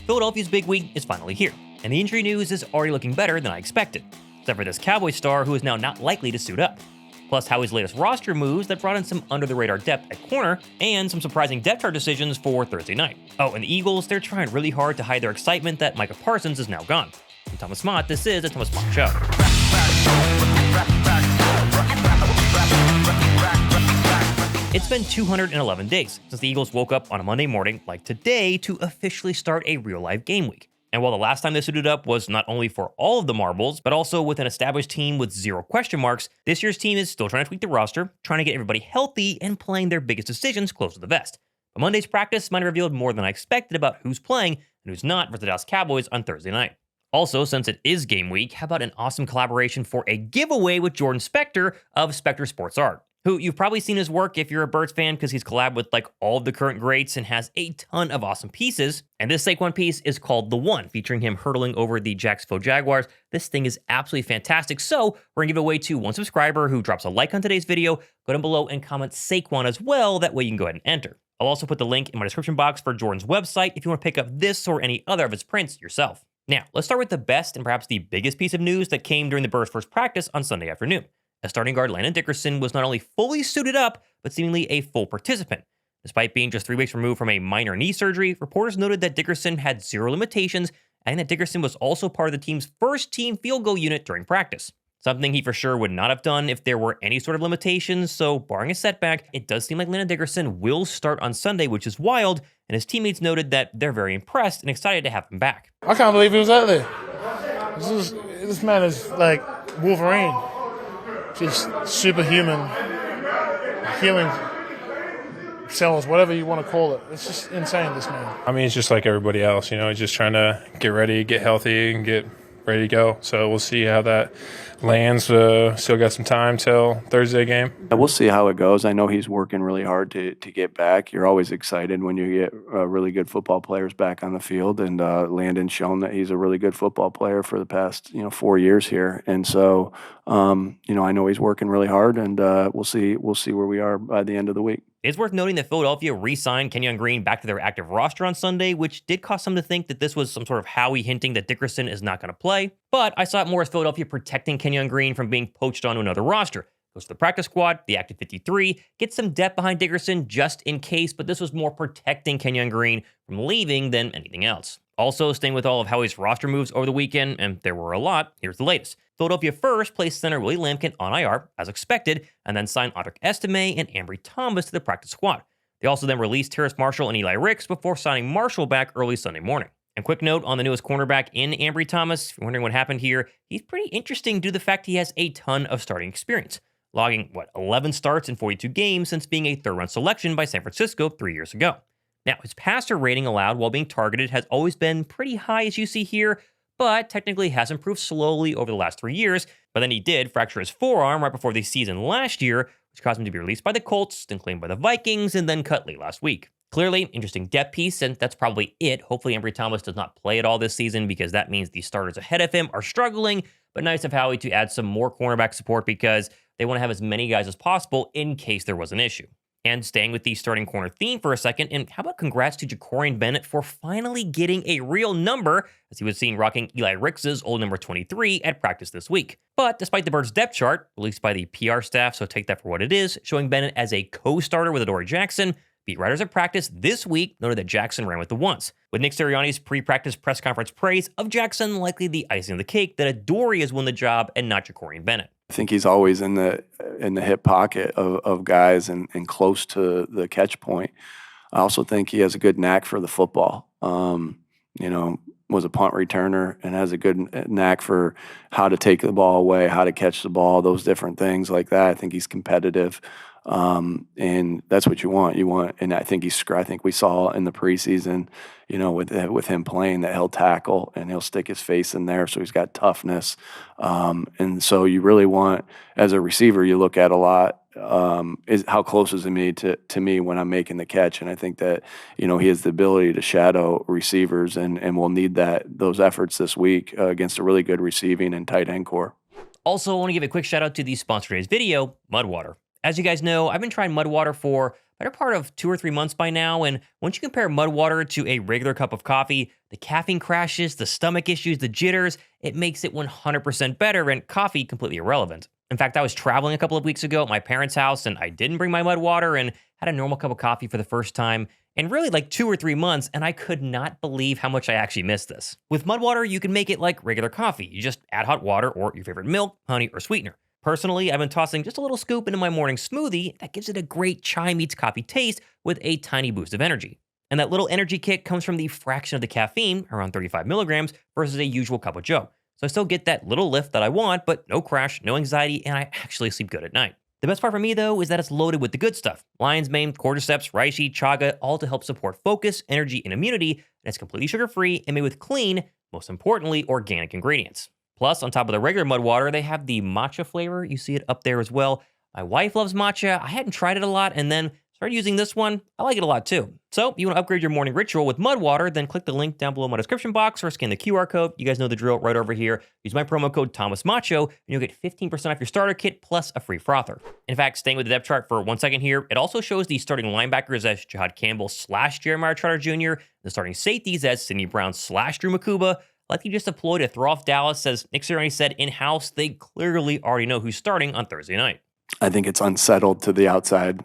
Philadelphia's big week is finally here, and the injury news is already looking better than I expected, except for this Cowboys star who is now not likely to suit up. Plus Howie's latest roster moves that brought in some under-the-radar depth at corner, and some surprising depth chart decisions for Thursday night. Oh, and the Eagles, they're trying really hard to hide their excitement that Micah Parsons is now gone. I'm Thomas Mott, this is the Thomas Mott Show. It's been 211 days since the Eagles woke up on a Monday morning, like today, to officially start a real-life game week. And while the last time they suited up was not only for all of the marbles, but also with an established team with zero question marks, this year's team is still trying to tweak the roster, trying to get everybody healthy, and playing their biggest decisions close to the vest. But Monday's practice might have revealed more than I expected about who's playing and who's not versus the Dallas Cowboys on Thursday night. Also, since it is game week, how about an awesome collaboration for a giveaway with Jordan Spector of Spector Sports Art, who you've probably seen his work if you're a Birds fan because he's collabed with like all of the current greats and has a ton of awesome pieces. And this Saquon piece is called The One, featuring him hurdling over the Jacksonville Jaguars. This thing is absolutely fantastic. So we're gonna give it away to one subscriber who drops a like on today's video. Go down below and comment Saquon as well. That way you can go ahead and enter. I'll also put the link in my description box for Jordan's website if you want to pick up this or any other of his prints yourself. Now, let's start with the best and perhaps the biggest piece of news that came during the Birds' first practice on Sunday afternoon. As starting guard Landon Dickerson was not only fully suited up, but seemingly a full participant. Despite being just 3 weeks removed from a minor knee surgery, reporters noted that Dickerson had zero limitations, and that Dickerson was also part of the team's first team field goal unit during practice. Something he for sure would not have done if there were any sort of limitations, so barring a setback, it does seem like Landon Dickerson will start on Sunday, which is wild, and his teammates noted that they're very impressed and excited to have him back. I can't believe he was out there. This man is like Wolverine. Just superhuman, healing cells, whatever you want to call it. It's just insane, this man. I mean, it's just like everybody else, he's just trying to get ready, get healthy, and get ready to go. So we'll see how that lands. Still got some time till Thursday game. We'll see how it goes. I know he's working really hard to get back. You're always excited when you get really good football players back on the field, and Landon's shown that he's a really good football player for the past 4 years here. And so I know he's working really hard, and we'll see where we are by the end of the week. It's worth noting that Philadelphia re-signed Kenyon Green back to their active roster on Sunday, which did cause some to think that this was some sort of Howie hinting that Dickerson is not going to play. But I saw it more as Philadelphia protecting Kenyon Green from being poached onto another roster. Goes to the practice squad, the active 53, gets some depth behind Dickerson just in case, but this was more protecting Kenyon Green from leaving than anything else. Also, staying with all of Howie's roster moves over the weekend, and there were a lot, here's the latest. Philadelphia first placed center Willie Lampkin on IR, as expected, and then signed Audric Estime and Ambry Thomas to the practice squad. They also then released Terrace Marshall and Eli Ricks before signing Marshall back early Sunday morning. And quick note on the newest cornerback in Ambry Thomas, if you're wondering what happened here, he's pretty interesting due to the fact he has a ton of starting experience, logging, 11 starts in 42 games since being a third-round selection by San Francisco 3 years ago. Now, his passer rating allowed while being targeted has always been pretty high, as you see here, but technically has improved slowly over the last 3 years. But then he did fracture his forearm right before the season last year, which caused him to be released by the Colts, then claimed by the Vikings, and then cut late last week. Clearly, interesting depth piece, and that's probably it. Hopefully, Ambry Thomas does not play at all this season because that means the starters ahead of him are struggling, but nice of Howie to add some more cornerback support because they want to have as many guys as possible in case there was an issue. And staying with the starting corner theme for a second, and how about congrats to Bennett for finally getting a real number, as he was seen rocking Eli Ricks' old number 23 at practice this week. But despite the Birds' depth chart, released by the PR staff, so take that for what it is, showing Bennett as a co-starter with Adoree Jackson, beat writers at practice this week noted that Jackson ran with the ones, with Nick Sirianni's pre-practice press conference praise of Jackson likely the icing on the cake that Adoree has won the job and not Bennett. I think he's always in the hip pocket of guys and close to the catch point. I also think he has a good knack for the football. Was a punt returner and has a good knack for how to take the ball away, how to catch the ball, those different things like that. I think he's competitive. And that's what you want. And I think we saw in the preseason, with him playing that he'll tackle and he'll stick his face in there. So he's got toughness. And so you really want, as a receiver, you look at a lot, is how close is he to me when I'm making the catch. And I think that, he has the ability to shadow receivers and we'll need those efforts this week against a really good receiving and tight end core. Also, I want to give a quick shout out to the sponsor of today's video, Mudwater. As you guys know, I've been trying Mudwater for better part of 2 or 3 months by now, and once you compare mud water to a regular cup of coffee, the caffeine crashes, the stomach issues, the jitters, it makes it 100% better and coffee completely irrelevant. In fact, I was traveling a couple of weeks ago at my parents' house and I didn't bring my mud water and had a normal cup of coffee for the first time in really like 2 or 3 months, and I could not believe how much I actually missed this. With mud water, you can make it like regular coffee. You just add hot water or your favorite milk, honey, or sweetener. Personally, I've been tossing just a little scoop into my morning smoothie that gives it a great chai meets coffee taste with a tiny boost of energy. And that little energy kick comes from the fraction of the caffeine, around 35 milligrams, versus a usual cup of joe. So I still get that little lift that I want, but no crash, no anxiety, and I actually sleep good at night. The best part for me, though, is that it's loaded with the good stuff. Lion's mane, cordyceps, reishi, chaga, all to help support focus, energy, and immunity, and it's completely sugar-free and made with clean, most importantly, organic ingredients. Plus, on top of the regular mud water, they have the matcha flavor. You see it up there as well. My wife loves matcha. I hadn't tried it a lot, and then started using this one. I like it a lot too. So, you want to upgrade your morning ritual with mud water, then click the link down below my description box or scan the QR code. You guys know the drill right over here. Use my promo code ThomasMacho, and you'll get 15% off your starter kit plus a free frother. In fact, staying with the depth chart for 1 second here, it also shows the starting linebackers as Jihad Campbell / Jeremiah Trotter Jr., the starting safeties as Sidney Brown / Drew Mukuba. Like he just deployed to throw off Dallas, as Nick Sirianni said in-house, they clearly already know who's starting on Thursday night. I think it's unsettled to the outside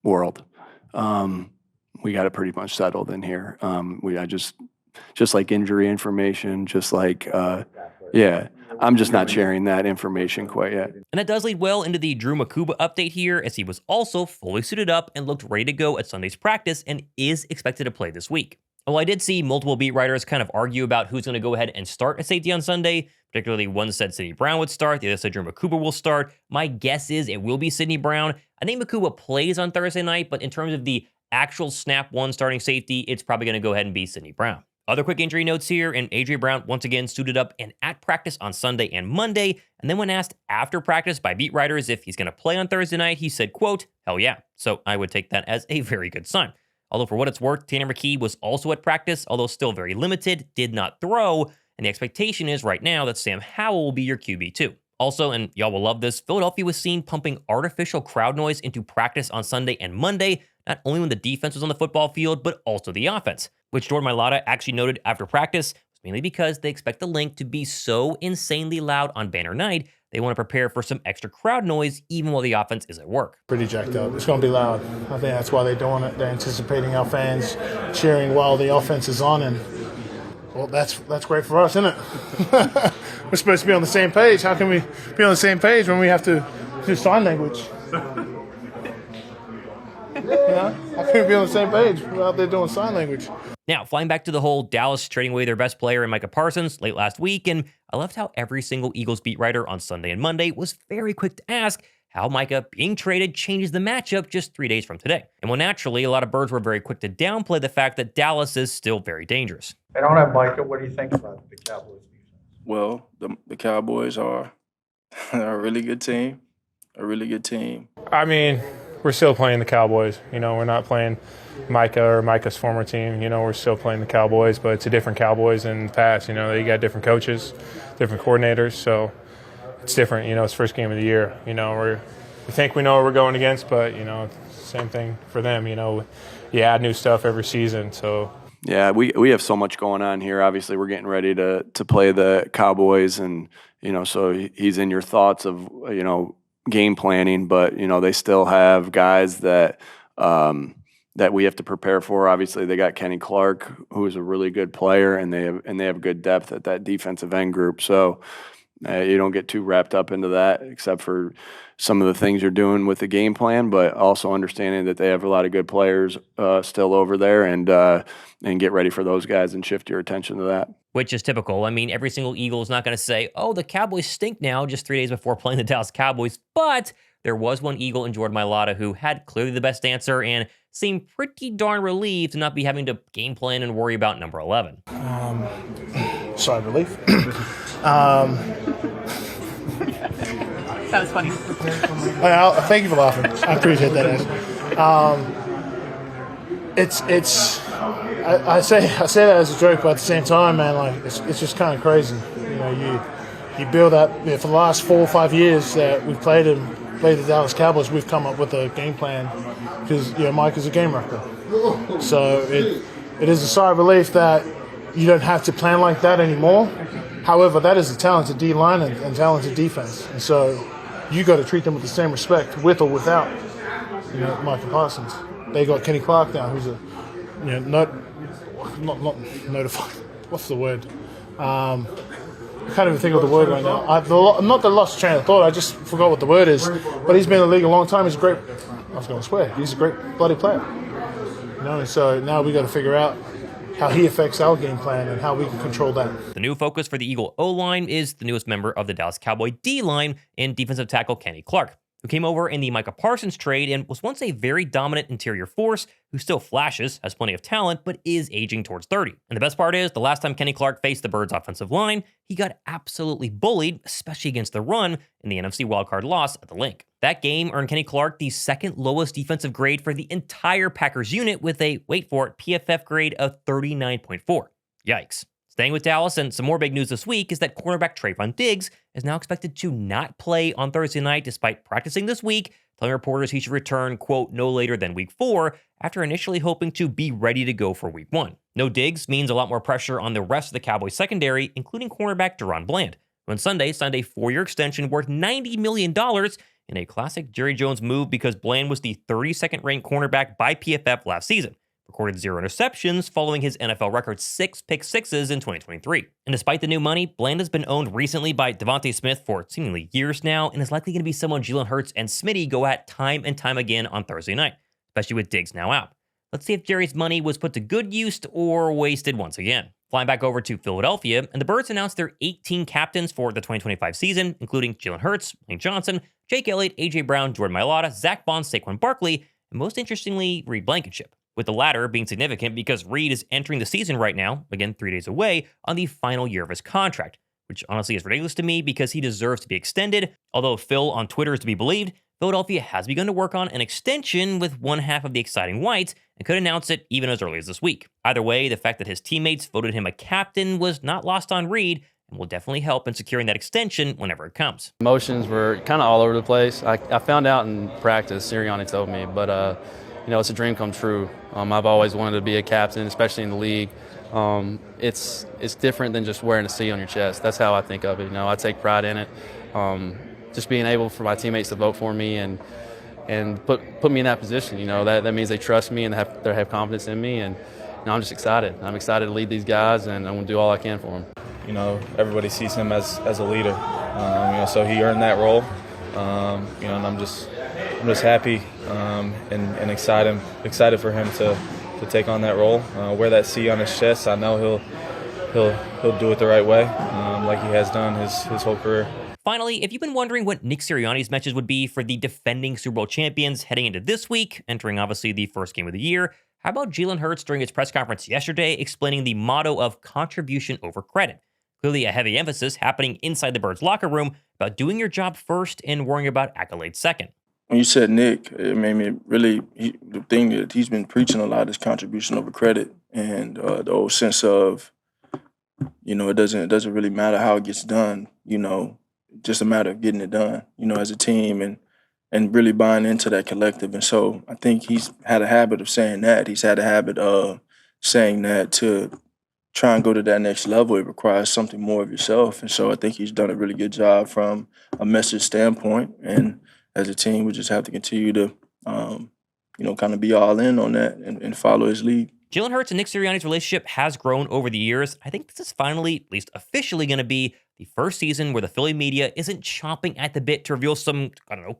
world. We got it pretty much settled in here. I just like injury information, just like, I'm just not sharing that information quite yet. And that does lead well into the Drew Mukuba update here, as he was also fully suited up and looked ready to go at Sunday's practice and is expected to play this week. Well, I did see multiple beat writers kind of argue about who's going to go ahead and start at safety on Sunday. Particularly, one said Sidney Brown would start, the other said Drew Mukuba will start. My guess is it will be Sidney Brown. I think Mukuba plays on Thursday night, but in terms of the actual snap one starting safety, it's probably going to go ahead and be Sidney Brown. Other quick injury notes here, and A.J. Brown once again suited up and at practice on Sunday and Monday, and then when asked after practice by beat writers if he's going to play on Thursday night, he said, quote, "Hell yeah." So I would take that as a very good sign. Although for what it's worth, Tanner McKee was also at practice, although still very limited, did not throw, and the expectation is right now that Sam Howell will be your QB2. Also, and y'all will love this, Philadelphia was seen pumping artificial crowd noise into practice on Sunday and Monday, not only when the defense was on the football field, but also the offense, which Jordan Mailata actually noted after practice was mainly because they expect the link to be so insanely loud on banner night, they want to prepare for some extra crowd noise even while the offense is at work. Pretty jacked up. It's going to be loud. I think that's why they're doing it. They're anticipating our fans cheering while the offense is on, and well, that's great for us, isn't it? We're supposed to be on the same page. How can we be on the same page when we have to do sign language? How can we be on the same page? We're out there doing sign language. Now, flying back to the whole Dallas trading away their best player in Micah Parsons late last week, and I loved how every single Eagles beat writer on Sunday and Monday was very quick to ask how Micah being traded changes the matchup just 3 days from today. And well, naturally, a lot of birds were very quick to downplay the fact that Dallas is still very dangerous. I don't have Micah. What do you think about the Cowboys defense? Well, the Cowboys are a really good team. I mean, we're still playing the Cowboys. We're not playing Micah or Micah's former team. We're still playing the Cowboys, but it's a different Cowboys than the past. They got different coaches, different coordinators, so it's different. It's first game of the year. We think we know what we're going against, but same thing for them. You add new stuff every season, so. Yeah, we have so much going on here. Obviously, we're getting ready to play the Cowboys, and so he's in your thoughts of game planning, but they still have guys that we have to prepare for. Obviously, they got Kenny Clark, who is a really good player, and they have good depth at that defensive end group. So you don't get too wrapped up into that, except for some of the things you're doing with the game plan, but also understanding that they have a lot of good players still over there, and get ready for those guys and shift your attention to that. Which is typical. I mean, every single Eagle is not going to say, oh, the Cowboys stink now just 3 days before playing the Dallas Cowboys. But there was one Eagle in Jordan Mailata who had clearly the best answer and seemed pretty darn relieved to not be having to game plan and worry about number 11. Sigh of relief. That was funny. Thank you for laughing. I appreciate that. I say that as a joke, but at the same time, man, it's just kind of crazy. You build up for the last 4 or 5 years that we've played him play the Dallas Cowboys, we've come up with a game plan because Mike is a game wrecker. So it is a sigh of relief that you don't have to plan like that anymore. However, that is a talented D-line and talented defense. And so you got to treat them with the same respect, with or without, Micah Parsons. They got Kenny Clark now, who's not notified. What's the word? I can't even think of the word right now. Not the lost train of thought. I just forgot what the word is. But he's been in the league a long time. He's a great. I was going to swear. He's a great bloody player. And so now we got to figure out how he affects our game plan and how we can control that. The new focus for the Eagle O-line is the newest member of the Dallas Cowboy D-line in defensive tackle Kenny Clark, who came over in the Micah Parsons trade and was once a very dominant interior force who still flashes, has plenty of talent, but is aging towards 30. And the best part is, the last time Kenny Clark faced the Birds' offensive line, he got absolutely bullied, especially against the run in the NFC wildcard loss at the Link. That game earned Kenny Clark the second lowest defensive grade for the entire Packers unit with a, wait for it, PFF grade of 39.4. Yikes. Staying with Dallas, and some more big news this week is that cornerback Trevon Diggs is now expected to not play on Thursday night despite practicing this week, telling reporters he should return, quote, no later than week 4, after initially hoping to be ready to go for week 1. No Diggs means a lot more pressure on the rest of the Cowboys secondary, including cornerback Deron Bland, who on Sunday signed a 4-year extension worth $90 million in a classic Jerry Jones move because Bland was the 32nd ranked cornerback by PFF last season. Recorded 0 interceptions following his NFL record 6 pick sixes in 2023. And despite the new money, Bland has been owned recently by Devontae Smith for seemingly years now and is likely going to be someone Jalen Hurts and Smitty go at time and time again on Thursday night, especially with Diggs now out. Let's see if Jerry's money was put to good use or wasted once again. Flying back over to Philadelphia, and the Birds announced their 18 captains for the 2025 season, including Jalen Hurts, Lane Johnson, Jake Elliott, A.J. Brown, Jordan Mailata, Zach Bond, Saquon Barkley, and most interestingly, Reed Blankenship, with the latter being significant because Reed is entering the season right now, again 3 days away, on the final year of his contract, which honestly is ridiculous to me because he deserves to be extended. Although Phil on Twitter is to be believed, Philadelphia has begun to work on an extension with one half of the exciting Whites and could announce it even as early as this week. Either way, the fact that his teammates voted him a captain was not lost on Reed and will definitely help in securing that extension whenever it comes. Emotions were kind of all over the place. I found out in practice, Sirianni told me, but it's a dream come true. I've always wanted to be a captain, especially in the league. It's different than just wearing a C on your chest. That's how I think of it. I take pride in it. Just being able for my teammates to vote for me and put me in that position. That means they trust me and they have confidence in me. And I'm just excited. I'm excited to lead these guys, and I'm going to do all I can for them. Everybody sees him as a leader. So he earned that role. And I'm just happy and excited for him to take on that role. Wear that C on his chest. I know he'll do it the right way, like he has done his whole career. Finally, if you've been wondering what Nick Sirianni's message would be for the defending Super Bowl champions heading into this week, entering obviously the first game of the year, how about Jalen Hurts during his press conference yesterday explaining the motto of contribution over credit? Clearly a heavy emphasis happening inside the Birds locker room about doing your job first and worrying about accolades second. When you said Nick, it made me really, the thing that he's been preaching a lot is contribution over credit, and the old sense of, it doesn't really matter how it gets done, just a matter of getting it done, as a team and really buying into that collective. And so I think he's had a habit of saying that. He's had a habit of saying that to try and go to that next level, it requires something more of yourself. And so I think he's done a really good job from a message standpoint. And as a team, we just have to continue to, kind of be all in on that and follow his lead. Jalen Hurts and Nick Sirianni's relationship has grown over the years. I think this is finally, at least officially, going to be the first season where the Philly media isn't chomping at the bit to reveal some,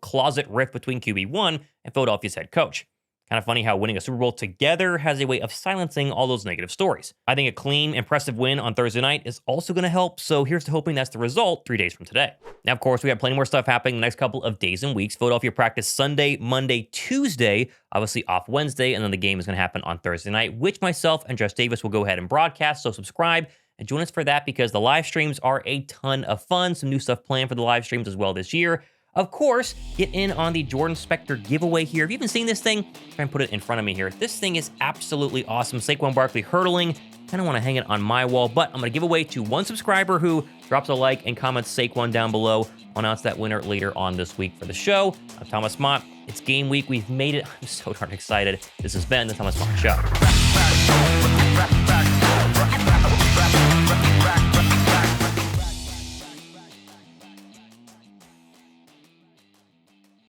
closet rift between QB1 and Philadelphia's head coach. Kind of funny how winning a Super Bowl together has a way of silencing all those negative stories. I think a clean, impressive win on Thursday night is also going to help, so here's to hoping that's the result 3 days from today. Now, of course, we have plenty more stuff happening the next couple of days and weeks. Philadelphia practice Sunday, Monday, Tuesday, obviously off Wednesday, and then the game is going to happen on Thursday night, which myself and Josh Davis will go ahead and broadcast, so subscribe and join us for that because the live streams are a ton of fun. Some new stuff planned for the live streams as well this year. Of course, get in on the Jordan Spector giveaway here. If you haven't seen this thing, try and put it in front of me here. This thing is absolutely awesome. Saquon Barkley hurdling kind of want to hang it on my wall, but I'm going to give away to one subscriber who drops a like and comments Saquon down below. I'll announce that winner later on this week for the show. I'm Thomas Mott. It's game week. We've made it. I'm so darn excited. This has been the Thomas Mott Show.